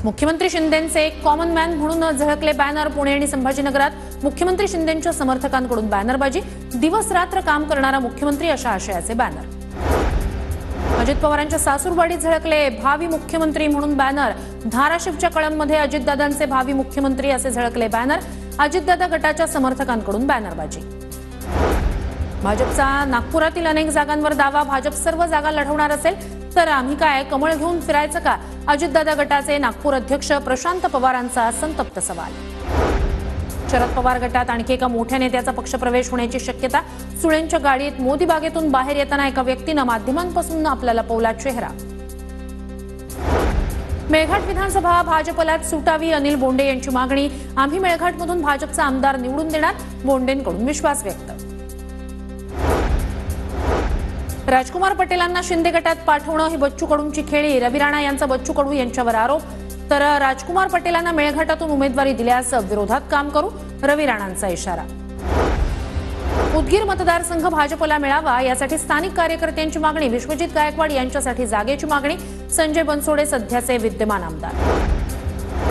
मुख्यमंत्री शिंदेंचे एक common man म्हणून झळकले बॅनर। पुणे आणि संभाजीनगरात मुख्यमंत्री शिंदेंच्या समर्थकांकडून बॅनरबाजी। दिवस रात्र काम करणारा मुख्यमंत्री अशा आशयाचे बॅनर। अजित पवारांच्या सासूरवाडीत झळकले भावी मुख्यमंत्री म्हणून बॅनर। धाराशिवच्या कळंबमध्ये अजितदादांचे भावी मुख्यमंत्री असे झळकले बॅनर। अजितदादा गटाच्या समर्थकांकडून बॅनरबाजी। भाजपचा नागपुरातील अनेक जागांवर दावा। भाजप सर्व जागा लढवणार असेल तर आम्ही काय कमळ घेऊन फिरायचं का? अजितदादा गटाचे नागपूर अध्यक्ष प्रशांत पवारांचा संतप्त सवाल। शरद पवार गटात आणखी एका मोठ्या नेत्याचा पक्षप्रवेश होण्याची शक्यता। सुळेंच्या गाडीत मोदी बागेतून बाहेर येताना एका व्यक्तीने माध्यमांपासून आपला लपवला चेहरा। मेळघाट विधानसभा भाजपलाच सुटावी, अनिल बोंडे यांची मागणी। आम्ही मेळघाटमधून भाजपचा आमदार निवडून देणार, बोंडेंकडून विश्वास व्यक्त। राजकुमार पटेलांना शिंदे गटात पाठवणं ही बच्चू कडूंची खेळी। रवी राणा यांचा बच्चू कडू यांच्यावर आरोप। तर राजकुमार पटेलांना मेळघाटातून उमेदवारी दिल्यास विरोधात काम करू, रवी राणांचा इशारा। उदगीर मतदारसंघ भाजपला मिळावा यासाठी स्थानिक कार्यकर्त्यांची मागणी। विश्वजित गायकवाड यांच्यासाठी जागेची मागणी। संजय बनसोडे सध्याचे विद्यमान आमदार।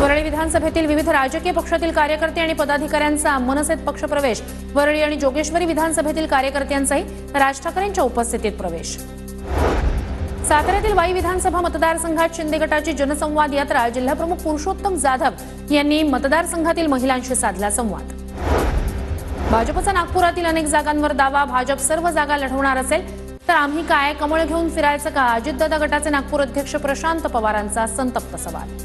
वरळी विधानसभेतील विविध राजकीय पक्षातील कार्यकर्ते आणि पदाधिकाऱ्यांचा मनसेत पक्षप्रवेश। वरळी आणि जोगेश्वरी विधानसभेतील कार्यकर्त्यांचाही राज ठाकरेंच्या उपस्थितीत प्रवेश। साताऱ्यातील वाई विधानसभा मतदारसंघात शिंदे गटाची जनसंवाद यात्रा। जिल्हाप्रमुख पुरुषोत्तम जाधव यांनी मतदारसंघातील महिलांशी साधला संवाद। भाजपचा नागपुरातील अनेक जागांवर दावा। भाजप सर्व जागा लढवणार असेल तर आम्ही काय कमळ घेऊन फिरायचं का? अजितदादा गटाचे नागपूर अध्यक्ष प्रशांत पवारांचा संतप्त सवाल।